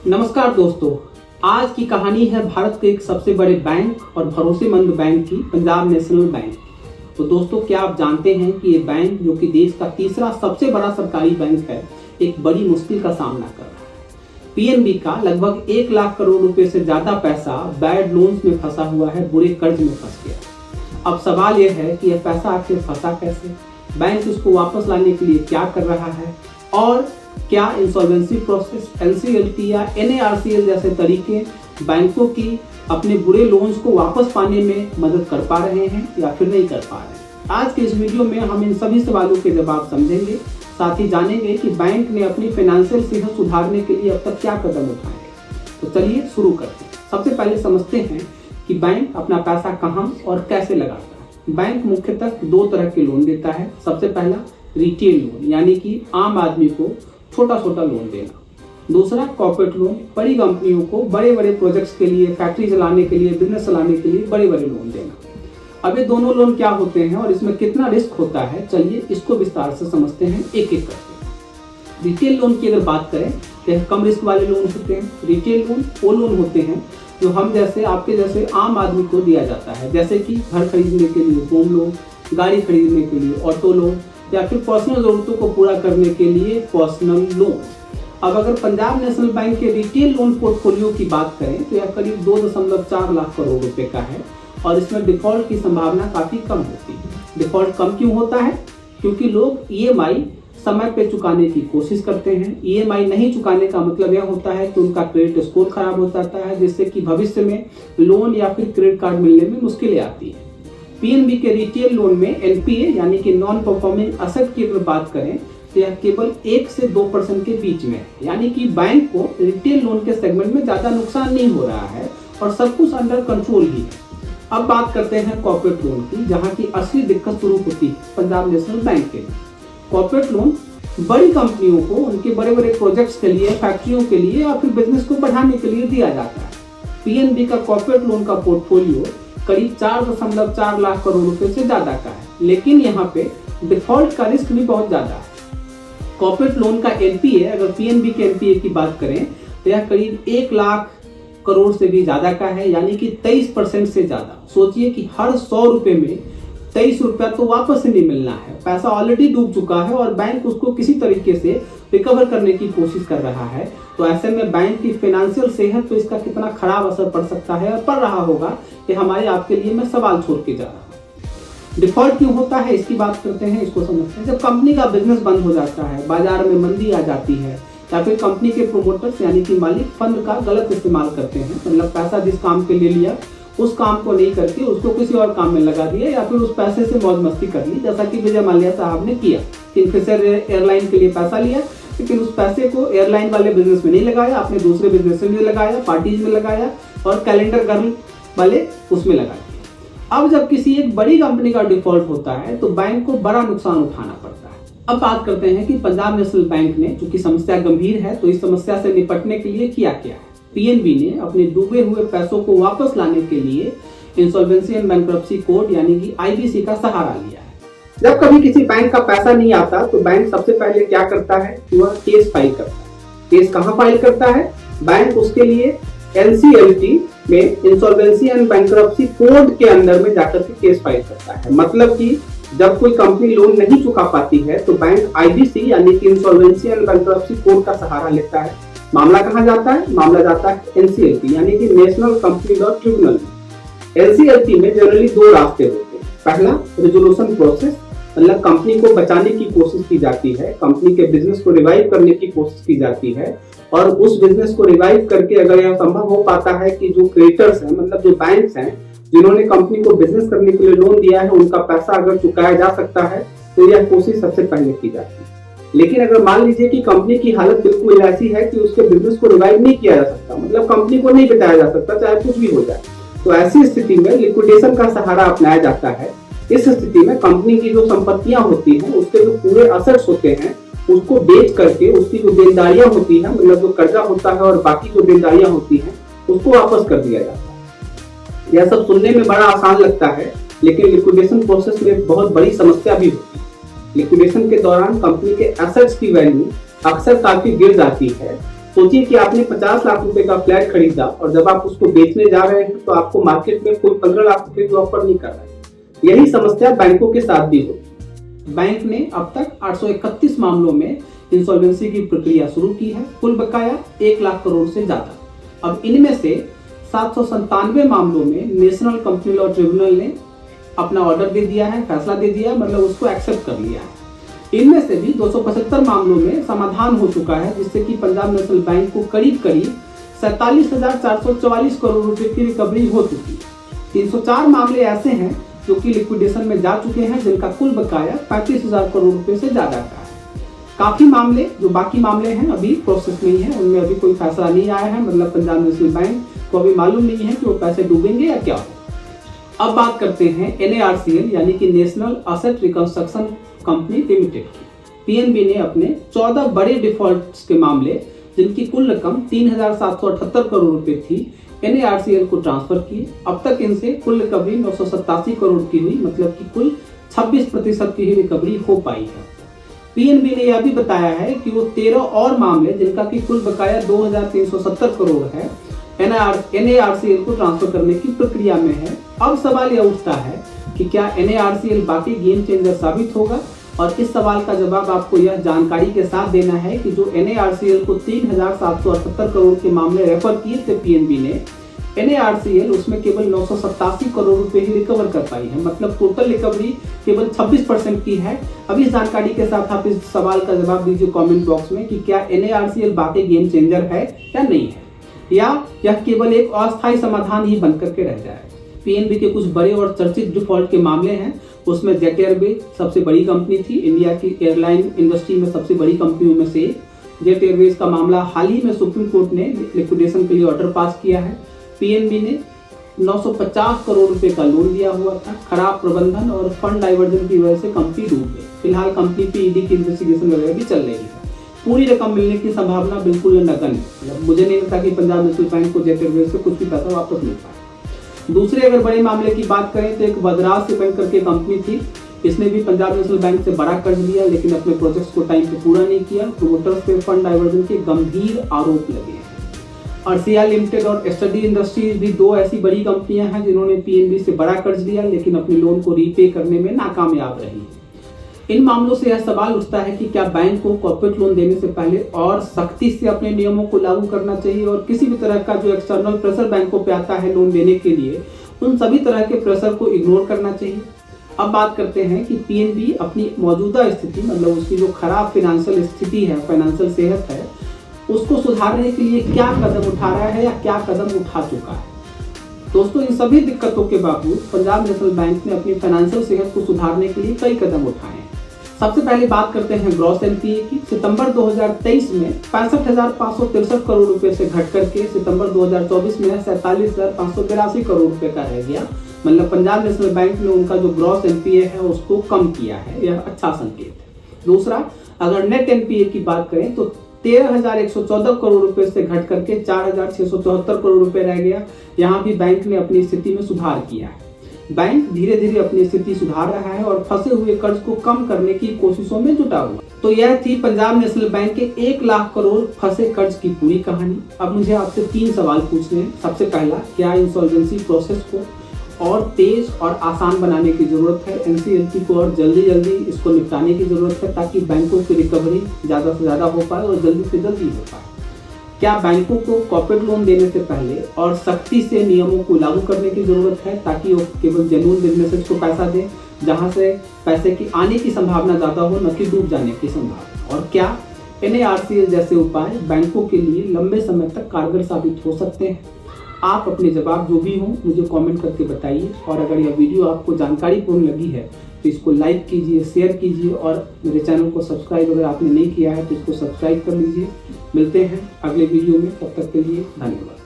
नमस्कार दोस्तों, आज की कहानी है भारत के एक सबसे बड़े बैंक और भरोसेमंद बैंक की, पंजाब नेशनल बैंक। तो दोस्तों, क्या आप जानते हैं कि ये बैंक, जो कि देश का तीसरा सबसे बड़ा सरकारी बैंक है, एक बड़ी मुश्किल का सामना कर रहा है। पीएनबी का लगभग 1 लाख करोड़ रुपए से ज्यादा पैसा बैड लोन्स में फंसा हुआ है, बुरे कर्ज में फंस गया। अब सवाल यह है कि यह पैसा आखिर फंसा कैसे, बैंक उसको वापस लाने के लिए क्या कर रहा है, और क्या इंसॉल्वेंसी प्रोसेस, एनसीएलटी या एनएआरसीएल जैसे तरीके बैंकों की अपने बुरे लोन्स को वापस पाने में मदद कर पा रहे हैं या फिर नहीं कर पा रहे हैं। आज के इस वीडियो में हम इन सभी सवालों के जवाब समझेंगे, साथ ही जानेंगे कि बैंक ने अपनी फाइनेंशियल सेहत सुधारने के लिए अब तक क्या कदम उठाए हैं। तो चलिए शुरू करते हैं। सबसे पहले समझते हैं कि बैंक अपना पैसा कहाँ और कैसे लगाता है। बैंक मुख्यतः 2 तरह के लोन देता है। सबसे पहला रिटेल लोन, यानी कि आम आदमी को छोटा छोटा लोन देना। दूसरा कॉर्पोरेट लोन, बड़ी कंपनियों को बड़े बड़े प्रोजेक्ट्स के लिए, फैक्ट्री चलाने के लिए, बिजनेस चलाने के लिए बड़े बड़े लोन देना। अब ये दोनों लोन क्या होते हैं और इसमें कितना रिस्क होता है, चलिए इसको विस्तार से समझते हैं एक एक करके। रिटेल लोन की अगर बात करें तो यह कम रिस्क वाले लोन होते हैं। रिटेल लोन वो लोन होते हैं जो हम जैसे, आपके जैसे आम आदमी को दिया जाता है, जैसे कि घर खरीदने के लिए होम लोन, गाड़ी खरीदने के लिए ऑटो लोन, या फिर पर्सनल जरूरतों को पूरा करने के लिए पर्सनल लोन। अब अगर पंजाब नेशनल बैंक के रिटेल लोन पोर्टफोलियो की बात करें तो यह करीब 2.4 लाख करोड़ रुपए का है और इसमें डिफॉल्ट की संभावना काफी कम होती है। डिफॉल्ट कम क्यों होता है? क्योंकि लोग ईएमआई समय पे चुकाने की कोशिश करते हैं। ईएमआई नहीं चुकाने का मतलब यह होता है कि उनका क्रेडिट स्कोर खराब हो जाता है, जिससे कि भविष्य में लोन या फिर क्रेडिट कार्ड मिलने में मुश्किलें आती है। पीएनबी के रिटेल लोन में एनपीए यानी कि नॉन परफॉर्मिंग असेट की अगर बात करें तो यह केवल 1 से 2% के बीच में है, यानी कि बैंक को रिटेल लोन के सेगमेंट में ज्यादा नुकसान नहीं हो रहा है और सब कुछ अंडर कंट्रोल ही है। अब बात करते हैं कॉर्पोरेट लोन की, जहां की असली दिक्कत शुरू होती है पंजाब नेशनल बैंक के। कॉर्पोरेट लोन बड़ी कंपनियों को उनके बड़े बड़े प्रोजेक्ट्स के लिए, फैक्ट्रियों के लिए या फिर बिजनेस को बढ़ाने के लिए दिया जाता है। पीएनबी का कॉर्पोरेट लोन का पोर्टफोलियो करीब 4.4 लाख करोड़ रुपए से ज्यादा का है, लेकिन यहाँ पे डिफॉल्ट का रिस्क भी बहुत ज्यादा है। कॉर्पोरेट लोन का एनपीए, अगर पीएनबी के एनपीए की बात करें तो यह करीब 1 लाख करोड़ से भी ज्यादा का है, यानी कि 23% से ज्यादा। सोचिए कि हर 100 रुपए में 23 रुपया तो वापस से नहीं मिलना है, पैसा ऑलरेडी डूब चुका है और बैंक उसको किसी तरीके से रिकवर करने की कोशिश कर रहा है। तो ऐसे में बैंक की फाइनेंशियल सेहत पे इसका कितना खराब असर पड़ सकता है और पड़ रहा होगा, कि हमारे आपके लिए मैं सवाल छोड़ के जा रहा हूँ। डिफॉल्ट क्यों होता है इसकी बात करते हैं, इसको समझते हैं। जब कंपनी का बिजनेस बंद हो जाता है, बाजार में मंदी आ जाती है, या फिर कंपनी के प्रोमोटर्स यानी कि मालिक फंड का गलत इस्तेमाल करते हैं, मतलब पैसा जिस काम के लिए लिया उस काम को नहीं करके उसको किसी और काम में लगा दिया, या फिर उस पैसे से मौज मस्ती कर ली, जैसा कि विजय माल्या साहब ने किया। किंगफिशर एयरलाइन के लिए पैसा लिया, लेकिन उस पैसे को एयरलाइन वाले बिजनेस में नहीं लगाया, अपने दूसरे बिजनेस में लगाया, पार्टीज में लगाया और कैलेंडर गर्ल वाले उसमें लगा दिया। अब जब किसी एक बड़ी कंपनी का डिफॉल्ट होता है तो बैंक को बड़ा नुकसान उठाना पड़ता है। अब बात करते हैं कि पंजाब नेशनल बैंक ने, चूंकि समस्या गंभीर है, तो इस समस्या से निपटने के लिए किया क्या है। पीएनबी ने अपने डूबे हुए पैसों को वापस लाने के लिए इंसॉल्वेंसी एंड बैंक्रप्सी कोड यानी कि आईबीसी का सहारा लिया है। जब कभी किसी बैंक का पैसा नहीं आता तो बैंक सबसे पहले क्या करता है, वह केस फाइल करता है। केस कहाँ फाइल करता है? बैंक उसके लिए एनसीएलटी में, इंसॉल्वेंसी एंड बैंक्रप्सी कोड के अंदर में जाकर के केस फाइल करता है। मतलब कि जब कोई कंपनी लोन नहीं चुका पाती है तो बैंक आईबीसी यानी कि इंसॉल्वेंसी एंड बैंक्रप्सी कोड का सहारा लेता है। मामला कहाँ जाता है? मामला जाता है एनसीएलटी यानी कि national company law tribunal. NCLT में जनरली 2 रास्ते होते हैं। पहला रेजोल्यूशन प्रोसेस, मतलब कंपनी को बचाने की कोशिश की जाती है, कंपनी के बिजनेस को रिवाइव करने की कोशिश की जाती है, और उस बिजनेस को रिवाइव करके अगर यह संभव हो पाता है कि जो क्रेडिटर्स हैं, मतलब जो बैंक्स हैं जिन्होंने कंपनी को बिजनेस करने के लिए लोन दिया है, उनका पैसा अगर चुकाया जा सकता है तो यह कोशिश सबसे पहले की जाती है। लेकिन अगर मान लीजिए कि कंपनी की हालत बिल्कुल ऐसी है कि उसके बिजनेस को रिवाइव नहीं किया जा सकता, मतलब कंपनी को नहीं बचाया जा सकता चाहे कुछ भी हो जाए, तो ऐसी स्थिति में लिक्विडेशन का सहारा अपनाया जाता है। इस स्थिति में कंपनी की जो संपत्तियां होती हैं, उसके जो पूरे असेट्स होते हैं, उसको बेच करके उसकी जो देनदारियां होती हैं, मतलब जो कर्जा होता है और बाकी जो देनदारियां होती हैं, उसको वापस कर दिया जाता है। यह सब सुनने में बड़ा आसान लगता है, लेकिन लिक्विडेशन प्रोसेस में बहुत बड़ी समस्या भी होती है। लिक्विडेशन के दौरान कंपनी के एसेट्स की वैल्यू अक्सर काफी गिर जाती है सोचिए कि आपने 50 लाख रुपए का फ्लैट खरीदा और जब आप उसको बेचने जा रहे हैं तो आपको मार्केट में कोई 15 लाख रुपए की ऑफर नहीं कर रहा है। यही समस्या बैंकों के साथ भी होती। बैंक ने अब तक 831 मामलों में इंसॉल्वेंसी की प्रक्रिया शुरू की है। कुल बकाया 1 लाख करोड़ से ज्यादा। अब इनमें से 797 मामलों में नेशनल कंपनी लॉ ट्रिब्यूनल ने अपना ऑर्डर दे दिया है, फैसला दे दिया, मतलब उसको एक्सेप्ट कर लिया है। इनमें से भी 275 मामलों में समाधान हो चुका है, जिससे कि पंजाब नेशनल बैंक को करीब 47,444 करोड़ रुपए की रिकवरी हो चुकी है। 304 मामले ऐसे हैं जो कि लिक्विडेशन में जा चुके हैं, जिनका कुल बकाया 35,000 करोड़ रुपए से ज्यादा का है। काफी मामले जो बाकी मामले हैं अभी प्रोसेस में ही है, उनमें अभी कोई फैसला नहीं आया है, मतलब पंजाब नेशनल बैंक को अभी मालूम नहीं है कि वो पैसे डूबेंगे या क्या हो। अब बात करते हैं NARCL यानी कि national asset reconstruction company limited की। पीएनबी ने अपने 14 बड़े डिफॉल्ट्स के मामले, जिनकी कुल रकम 3,778 करोड़ रुपए थी, NARCL को ट्रांसफर किए। अब तक इनसे कुल रिकवरी 987 करोड़ की हुई, मतलब कि कुल 26% की ही रिकवरी हो पाई है। पीएनबी ने यह भी बताया है कि वो 13 और मामले, जिनका की कुल बकाया 2,370 करोड़ है, NARCL को ट्रांसफर करने की प्रक्रिया में है। अब सवाल यह उठता है कि क्या NARCL बाकी गेम चेंजर साबित होगा, और इस सवाल का जवाब आपको यह जानकारी के साथ देना है कि जो NARCL को 3,778 करोड़ के मामले रेफर किए थे पीएनबी ने, NARCL उसमें केवल 987 करोड़ रुपए ही रिकवर कर पाई है, मतलब टोटल रिकवरी केवल 26% की है। अब इस जानकारी के साथ आप इस सवाल का जवाब दीजिए कमेंट बॉक्स में कि क्या NARCL बाकी गेम चेंजर है या नहीं है, या यह केवल एक अस्थायी समाधान ही बनकर के रह जाए। पीएनबी के कुछ बड़े और चर्चित डिफॉल्ट के मामले हैं, उसमें जेट एयरवेज सबसे बड़ी कंपनी थी, इंडिया की एयरलाइन इंडस्ट्री में सबसे बड़ी कंपनियों में से। जेट एयरवेज का मामला हाल ही में सुप्रीम कोर्ट ने लिक्विडेशन के लिए ऑर्डर पास किया है। पीएनबी ने 950 करोड़ रुपए का लोन दिया हुआ था। खराब प्रबंधन और फंड डाइवर्जन की वजह से कंपनी डूब गई। फिलहाल कंपनी पे ईडी की इन्वेस्टिगेशन वगैरह भी चल रही है। पूरी रकम मिलने की संभावना बिल्कुल नगण्य है, मतलब मुझे नहीं लगता कि पंजाब नेशनल बैंक को जेट एयरवेज से कुछ भी पैसा वापस मिल पाए। दूसरे अगर बड़े मामले की बात करें तो एक वदराज से बैंक करके कंपनी थी, इसने भी पंजाब नेशनल बैंक से बड़ा कर्ज लिया, लेकिन अपने प्रोजेक्ट्स को टाइम पे पूरा नहीं किया। प्रोमोटर्स पे फंड डाइवर्जन के गंभीर आरोप लगे हैं। अर्सिया लिमिटेड और स्टडी इंडस्ट्रीज भी दो ऐसी बड़ी कंपनियां हैं जिन्होंने पीएनबी से बड़ा कर्ज लिया, लेकिन अपने लोन को रीपे करने में नाकामयाब रही। इन मामलों से यह सवाल उठता है कि क्या बैंक को कॉर्पोरेट लोन देने से पहले और सख्ती से अपने नियमों को लागू करना चाहिए, और किसी भी तरह का जो एक्सटर्नल प्रेशर बैंकों पे आता है लोन देने के लिए, उन सभी तरह के प्रेशर को इग्नोर करना चाहिए। अब बात करते हैं कि पीएनबी अपनी मौजूदा स्थिति, मतलब उसकी जो खराब फाइनेंशियल स्थिति है, फाइनेंशियल सेहत है, उसको सुधारने के लिए क्या कदम उठा रहा है या क्या कदम उठा चुका है। दोस्तों, इन सभी दिक्कतों के बावजूद पंजाब नेशनल बैंक ने अपनी फाइनेंशियल सेहत को सुधारने के लिए कई कदम उठाए हैं। सबसे पहले बात करते हैं ग्रॉस एनपीए की। सितंबर 2023 में 65,563 करोड़ रुपए से घट करके सितंबर 2024 में 47,582 करोड़ रुपए का रह गया, मतलब पंजाब नेशनल बैंक ने उनका जो ग्रॉस एनपीए है उसको कम किया है, यह अच्छा संकेत है। दूसरा, अगर नेट एनपीए की बात करें तो 13,114 करोड़ रुपए से घट करके 4,674 करोड़ रुपए रह गया। यहाँ भी बैंक ने अपनी स्थिति में सुधार किया है। बैंक धीरे धीरे अपनी स्थिति सुधार रहा है और फंसे हुए कर्ज को कम करने की कोशिशों में जुटा हुआ। तो यह थी पंजाब नेशनल बैंक के 1 लाख करोड़ फंसे कर्ज की पूरी कहानी। अब मुझे आपसे 3 सवाल पूछने हैं। सबसे पहला, क्या इंसॉल्वेंसी प्रोसेस को और तेज और आसान बनाने की जरूरत है? एनसीएलटी को और जल्दी इसको निपटाने की जरूरत है, ताकि बैंकों की रिकवरी ज्यादा से ज्यादा हो पाए और जल्दी से जल्दी हो पाए। क्या बैंकों को कॉर्पोरेट लोन देने से पहले और सख्ती से नियमों को लागू करने की जरूरत है, ताकि वो केवल जेन्युइन बिजनेसेस को पैसा दें, जहां से पैसे की आने की संभावना ज्यादा हो, न कि डूब जाने की संभावना? और क्या NARCL जैसे उपाय बैंकों के लिए लंबे समय तक कारगर साबित हो सकते हैं? आप अपने जवाब जो भी हों मुझे कमेंट करके बताइए, और अगर यह वीडियो आपको जानकारीपूर्ण लगी है तो इसको लाइक कीजिए, शेयर कीजिए, और मेरे चैनल को सब्सक्राइब अगर आपने नहीं किया है तो इसको सब्सक्राइब कर लीजिए। मिलते हैं अगले वीडियो में, तब तक के लिए धन्यवाद।